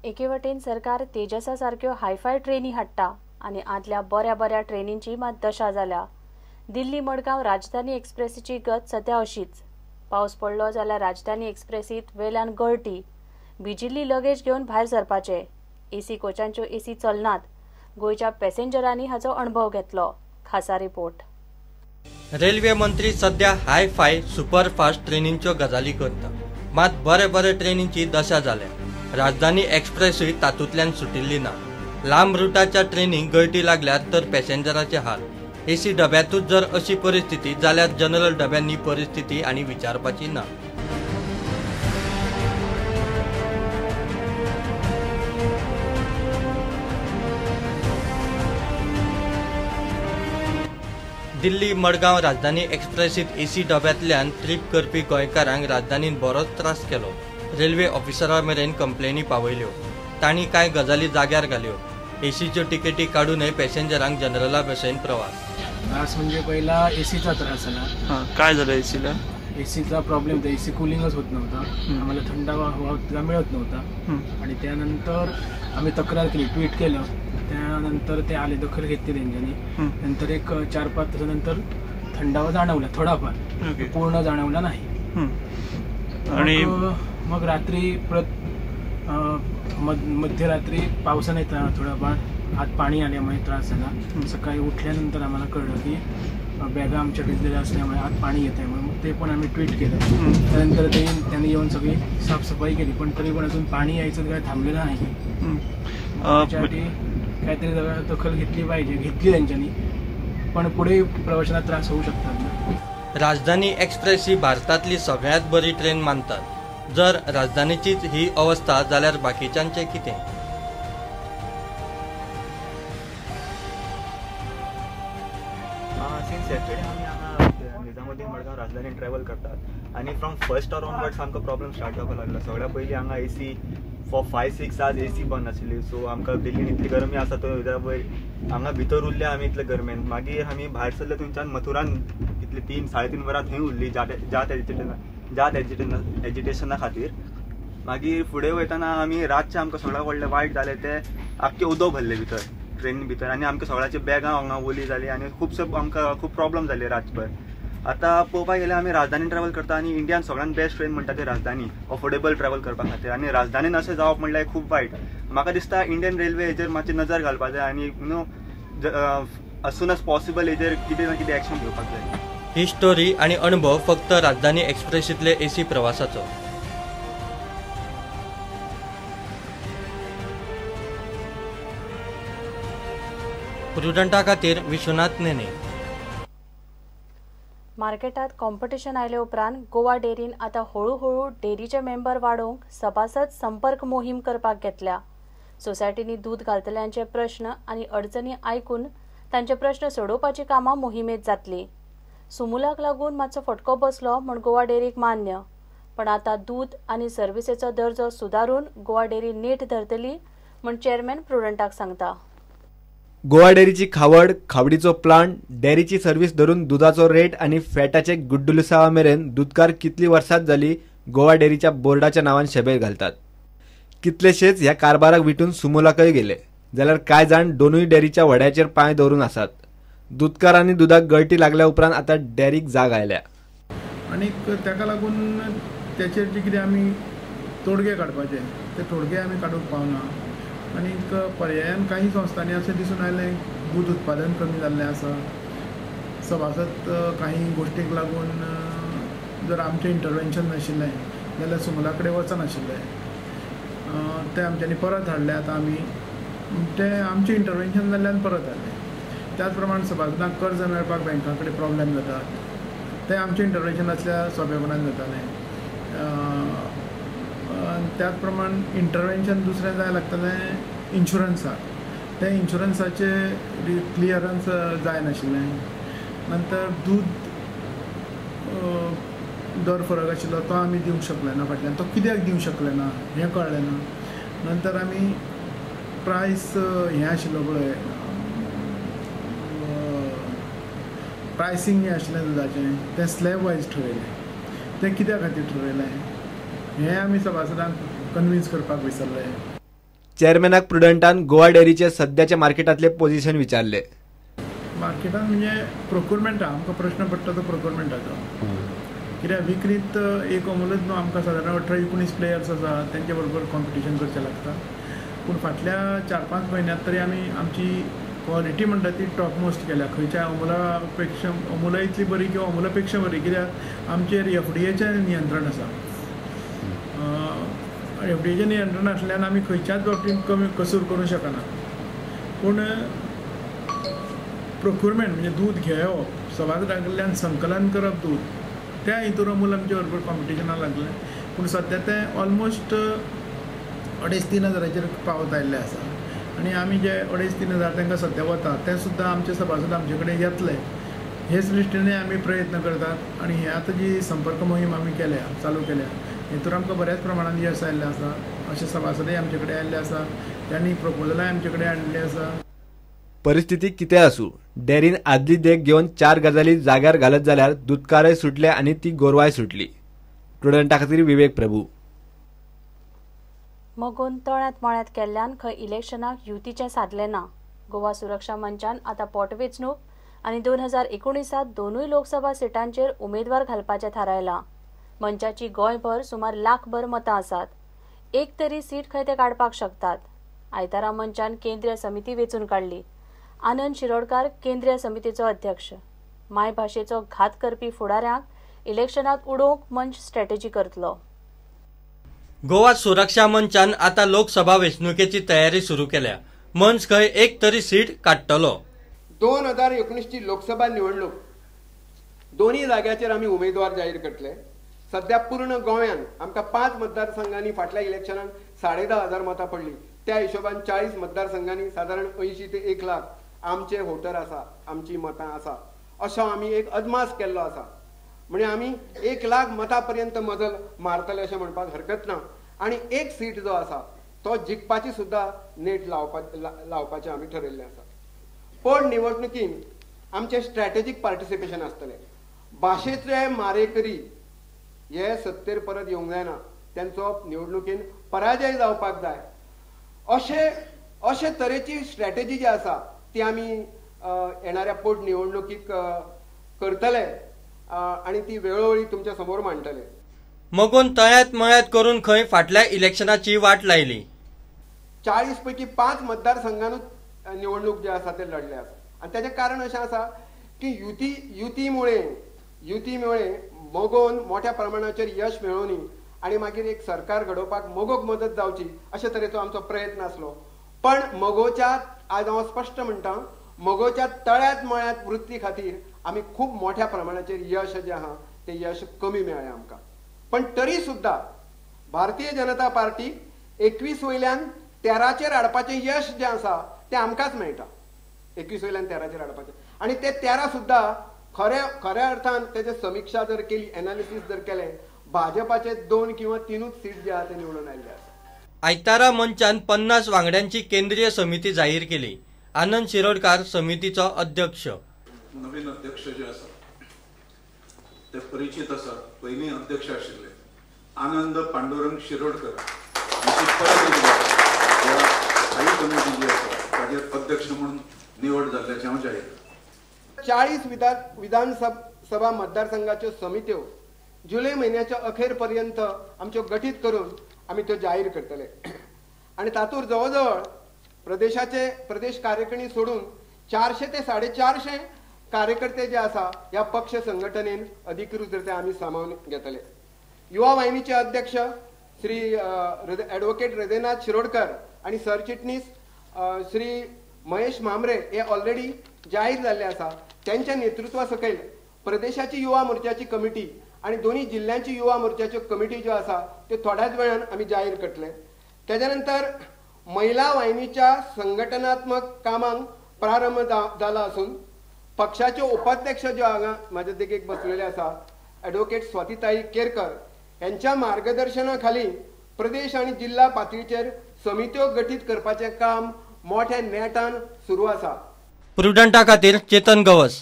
एके वटेन सरकार तेजसा सारक्यो हायफाय ट्रेनी हाडटा आनी आदल्या बऱ्या बऱ्या ट्रेनींची मात दशा जाल्या। दिल्ली मडगांव राजधानी एक्सप्रेसीची गत सध्या अशीच। पावस पडलो जाल्यार राजधानी एक्सप्रेसीत वेल्यान गळटी, भिजिल्ली लगेज घेवन भायर सरपाचे। एसी कोचांच्यो एसी चलनात। गोंयच्या पॅसेंजरांनी हाचो अणभव घेतलो। खासा रिपोर्ट। रेल्वे मंत्री सध्या हाय-फाय सुपरफास्ट ट्रेनींच्यो गजाली करता, मात बरे बरे ट्रेनींची दशा जाल्या। राजधानी एक्सप्रेसूय तातूंतल्यान सुटिल्ली ना। लांब रुटाच्या ट्रेनींक गळटी लागल्यात तर पॅसेंजराचे हाल। एसी डब्यातूच जर अशी परिस्थिती जाल्यार जनरल डब्यांनी परिस्थिती आनी विचारपाची ना। दिल्ली मडगांव राजधानी एक्सप्रेसीत एसी डब्यांतल्यान ट्रीप करपी गोंयकारांक राजधानीन बरोच त्रास केलो। रेल्वे ऑफिसरा मेरेन कंप्लेनी पावयल्यो। तांणी कांय गजाली जाग्यार घाल्यो। एसीच्यो तिकेटी काडूनय पॅसेंजरांक जनरला भशेन प्रवास। त्रास म्हणजे पहिला एसीचा त्रास झाला। काय झालं एसीला? एसीचा प्रॉब्लेम होता, एसी कूलिंगच होत नव्हता, आम्हाला थंड हवा मिळत नव्हता। आणि त्यानंतर आम्ही तक्रार केली, ट्विट केलं, त्यानंतर ते आले, दखल घेतली त्यांनी। नंतर एक 4-5 तासानंतर थंडावा जाणवला थोडाफार, पूर्ण जाणवला नाही। आणि मग रात्री मध्यरात्री पावसाने थोडाफार आत पाणी आल्यामुळे त्रास झाला। सकाळी उठल्यानंतर आम्हाला कळलं की बॅगा आमच्या भिजलेल्या असल्यामुळे आत पाणी येत आहे, मग ते पण आम्ही ट्विट केलं। त्यानंतर त्यांनी येऊन सगळी साफसफाई केली, पण तरी पण अजून पाणी यायचं काय थांबलेलं नाही। त्याच्यासाठी काहीतरी दखल घेतली पाहिजे, घेतली त्यांच्यानी, पण पुढे प्रवाशांना त्रास होऊ शकतात। राजधानी एक्सप्रेस ही भारतातली सगळ्यात बरी ट्रेन मानतात। जर राजधानीचीच ही अवस्था जाल्यार बाकीच्यांचे कितें? सिन्स येस्टरडे आमी हांगा निजामुद्दीन मडगांव राजधानीन ट्रॅव्हल करतात आनी फ्रॉम फर्स्ट आवर ऑनवर्ड्स आमकां प्रॉब्लम स्टार्ट जावपाक लागलो। सगळ्या पयलीं हांगा एसी फॉर 5-6 आवर्स एसी बंद आशिल्ली, सो आमकां दिल्लीन इतली गरमी आसा तो हांगा भितर उरले आमी इतले गरमेन। मागीर आमी भायर सरले थंयच्यान मथुरान इतले 3-3.5 वरां थंय उरली ज्यात एजिटेशना खातीर। मागीर फुडें वयतना आमी रातचे आमकां सगळ्यात व्हडलें वायट जालें तें आख्खें उदक भरलें भितर ट्रेनी भितर, आनी आमकां सगळ्याची बॅगां हांगा ओली जाली आनी खुबशे आमकां खूब प्रॉब्लम जाले रातभर। आतां पळोवपाक गेल्यार आमी राजधानीन ट्रॅव्हल करता आनी इंडियान सगळ्यात बेस्ट ट्रेन म्हणटा ती राजधानी, अफोर्डेबल ट्रॅव्हल करपा खातीर। आनी राजधानीन अशें जावप म्हणल्यार खूब वायट। म्हाका दिसता इंडियन रेल्वे हेजेर मातशी नजर घालपाक जाय आनी एज सून एज पॉसिबल हेजेर कितें ना कितें एक्शन घेवपाक जाय। ही स्टोरी आणि अनुभव फक्त राजधानी एक्सप्रेसीतले एसी प्रवासाचो। प्रुडंटा खातीर विश्वनाथ नेने। मार्केटात कॉम्पिटिशन आयले उपरांत गोवा डेरीन आता हळूहळू डेरीचे मेंबर वाडोवंक सभासद संपर्क मोहीम करपाक घेतल्या। सोसायटीनी दूध घालतल्यांचे प्रश्न आनी अडचणी आयकून तांचे प्रश्न सोडोवपाची कामां मोहिमेत जातली। सुमुलाक लागून मातसो फटको बसलो म्हण गोवा डेरीक मान्य, पण आता दूध आनी सर्विसेचो दर्जो सुदारून गोवा डेरी नेट धरतली म्हण चेअरमॅन प्रुडंटाक सांगता। गोवा डेरीची खावडीचो प्लांट, डेरीची सर्व्हिस धरून दुधाचो रेट आनी फॅटाचे गुड्डुलसावा मेरेन दूधकार कितली वर्सां जाली गोवा डेरीच्या बोर्डाच्या नांवान शेबेर घालतात। कितलेशेच ह्या कारबाराक विटून सुमुलाकय गेले, जाल्यार कांय जाण दोनूय डेरीच्या व्हड्याचेर पांय दवरून आसात। दूधकारांनी दुधाक गळटी लागल्या उपरांत आता डेरीक जाग आयल्या आनी ताका लागून त्याचेर जे कितें आमी तोडगे काडपाचे ते तोडगे आमी काडूंक पावना। आनी पर्यायान काही संस्थांनी अशें दिसून आयलें दूध उत्पादन कमी जाल्लें आसा। सभासद काही गोश्टीक लागून जर आमचें इंटरवेन्शन नाशिल्लें जाल्यार सुमुला कडेन वचनाशिल्लें, ते आमच्यांनी परत हाडले। आतां आमी ते आमचें इंटरवेन्शन जाल्ल्यान परत हाडले। त्याच प्रमाण सभासदांक कर्ज मेळपाक बँका कडेन प्रॉब्लेम जातात, ते आमचें इंटरवेन्शन आसल्या सोंपेपणान जातालें। त्याच प्रमाण इंटरवेन्शन दुसरें जाय लागतलें इन्शुरन्साक, ते इन्शुरन्साचे क्लियरन्स जाय नाशिल्लें। नंतर दूध दर फरक आशिल्लो तो आमी दिवंक शकले ना फाटल्यान, तो कित्याक दिवंक शकले ना हें कळ्ळें ना। नंतर आमी प्रायस हें आशिल्लो पळय प्रायसींग आशिल्लें दुधाचें तें स्लॅब वायज ठरयलें, ते कित्या खातीर ठरयलें हें आमी सभासदांक कन्विन्स करपाक विसरले। चेअरमॅनाक प्रुडंटान गोवा डेअरीचे सध्याच्या मार्केटातले पोझिशन विचारले. मार्केटान म्हणजे प्रोक्युरमेंटा आमकां प्रश्न पडटा तो प्रोक्युरमेंटाचो. कित्याक विक्रीत एक अमूलच न्हू, आमकां सादारण 18-19 प्लेयर्स आसा, तेंचे बरोबर कॉम्पिटिशन करचें लागता. पूण फाटल्या 4-5 म्हयन्यांत तरी आमी आमची क्वॉलिटी म्हणटा ती टॉप मोस्ट केल्या. खंयच्या अमुला इतली बरी किंवा अमुला पेक्षा बरी, कित्याक आमचेर FDAचें नियंत्रण आसा. FDAचें नियंत्रण आसल्यान आमी खंयच्याच बाबतींत कमी कसूर करूंक शकना. पूण प्रोक्युरमेंट म्हणजे दूद घेवप, सभाघराकडल्यान संकलन करप दूद, त्या हितून अमूल आमचे बरोबर कॉम्पिटिशनाक लागलें. पूण सद्या तें ऑलमोस्ट 2.5-3 हजाराचेर पावत आयिल्लें आसा. आनी आमी जे 2.5-3 हजार तांकां सद्या वता तें सुद्दां आमचे सभासद आमचे कडेन येतले हेच दृश्टीने आमी प्रयत्न करतात. आनी हे आतां जी संपर्क मोहीम आमी चालू केल्या हेतून आमकां बऱ्याच प्रमाणात यश आयिल्लें आसा. अशे सभासदय आमचे कडेन आयिल्ले आसा, त्यांनी प्रपोजलाय आमचे कडेन हाडलेली आसा. परिस्थिती कितें आसूं, डेअरीन आदली देख घेवन 4 गजाली जाग्यार घालत जाल्यार दुधकारय सुटले आनी ती गोरवाय सुटली. प्रुडंटा खातीर विवेक प्रभू. मगून तळ्यात मळ्यात केल्ल्यान खंय इलेक्शनाक युतीचें साधलें ना. गोवा सुरक्षा मंचान आतां पोटवेंचणूक आनी 2019 दोनूय लोकसभा सिटांचेर उमेदवार घालपाचें थारायलां. मंचाची गोंयभर सुमार 1 लाखभर मतां आसात. एक तरी सीट खंय ते काडपाक शकतात. आयतारा मंचान केंद्रीय समिती वेंचून काडली. आनंद शिरोडकार केंद्रीय समितीचो अध्यक्ष. मायभाशेचो घात करपी फुडाऱ्यांक इलेक्शनात उडोवंक मंच स्ट्रॅटेजी करतलो. गोवा सुरक्षा मंचान आता लोकसभा वेंचणुकेची तयारी सुरू केल्या. मंच खंय एक तरी सीट काडटलो. 2019 ची लोकसभा निवडणूक दोन्ही जाग्याचेर आमी उमेदवार जाहीर करतले. सध्या पूर्ण गोंयान आमकां 5 मतदारसंघांनी फाटल्या इलेक्शनान 10,500 मतां पडली. त्या हिशोबान 40 मतदारसंघांनी साधारण 80 ते 1 लाख आमचे वोटर आसा, आमची मतां आसा, असो आमी एक अदमास केल्लो आसा. म्हणजे आमी 1 लाख मतां पर्यंत मजल मारतले अशें म्हणपाक हरकत ना. आनी एक सीट जो आसा तो जिखपाची सुद्दां नेट लावपाचें आमी ठरयल्लें आसा. पोटनिवडणुकीन आमचें स्ट्रॅटेजीक पार्टिसिपेशन आसतलें. भाशेचे मारेकरी हे सत्तेर परत येवंक जायना, त्यांचो निवडणुकीन पराजय जावपाक जाय. अशे तरेची स्ट्रॅटेजी जी आसा ती आमी येणाऱ्या पोटनिवडणुकीक करतले आनी ती वेळोवेळी तुमच्या समोर मांडटले. मगून तळ्यात मळ्यात करून खंय फाटल्या इलेक्शनाची वाट लायली. 40 पैकी 5 मतदारसंघांतूच निवडणूक जे आसा ते लढले आसा. आनी तेजें कारण अशें आसा की युतीमुळे मोगोन मोठ्या प्रमाणाचेर यश मेळोवनी आनी मागीर एक सरकार घडोवपाक मोगोक मदत जावची अशे तरेचो आमचो प्रयत्न आसलो. पण मोगोच्या आज हांव स्पश्ट म्हणटा, मोगोच्या तळ्यात मळ्यात वृत्ती खातीर आमी खूब मोठ्या प्रमाणाचेर यश जें आहा तें यश कमी मेळ्ळें आमकां. पण तरी सुद्दां भारतीय जनता पार्टी 21 वयल्यान 13चेर हाडपाचें यश जें आसा तें आमकांच मेळटा. 21 वयल्यान 13चेर हाडपाचें आनी ते 13 सुद्दां खऱ्या अर्थान तेजे समीक्षा जर केली, एनालिसीस जर केलें, भाजपाचे 2 किंवा 3 सीट जे आहा ते निवडून आयिल्ले आसा. आयतारा मंचान 50 वांगड्यांची केंद्रीय समिती जाहीर केली. आनंद शिरोडकार समितीचो अध्यक्ष. नवीन अध्यक्ष जे आसा ते परिचित आसात. पयलीं अध्यक्ष आशिल्ले आनंद पांडुरंग शिरोडकर स्थायी कमिटी जी आसा ताजेर अध्यक्ष म्हणून निवड जाल्ल्याचें हांव जाहीर करतां. 40 विधानसभा मतदारसंघाच्यो समित्यो जुलै म्हयन्याच्या अखेर पर्यंत आमच्यो गठीत करून आमी त्यो जाहीर करतले. आनी तातूंत जवळ प्रदेश कार्यकारिणी सोडून 400 ते 450 कार्यकर्ते जे आसा ह्या पक्ष संघटनेन अधिकृतरित्या आमी सामावून घेतले. युवा वाहिनीचे अध्यक्ष श्री ॲडव्होकेट हृदयनाथ शिरोडकर आनी सरचिटणीस श्री महेश मामरे हे ऑलरेडी जाहीर जाल्ले आसा. त्यांच्या नेतृत्वा सकयल प्रदेशाची युवा मोर्चाची कमिटी आणि दोन्ही जिल्ह्यांची युवा मोर्चाच्यो कमिटी ज्यो आसा त्यो थोड्याच वेळान आमी जाहीर करतले. त्याच्या नंतर महिला वाहिनीच्या संघटनात्मक कामांक प्रारंभ जाला असून पक्षाच्यो उपाध्यक्ष ज्यो हांगा म्हाज्या देगेक बसलेले आसा ॲडव्होकेट स्वातीताई केरकर यांच्या मार्गदर्शनाखाली प्रदेश आणि जिल्हा पातळीचेर समित्यो गठीत करपाचें काम मोठ्या नेटान सुरू आसा. प्रुडंटा खातीर चेतन गवस.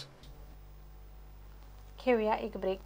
घेऊया एक ब्रेक.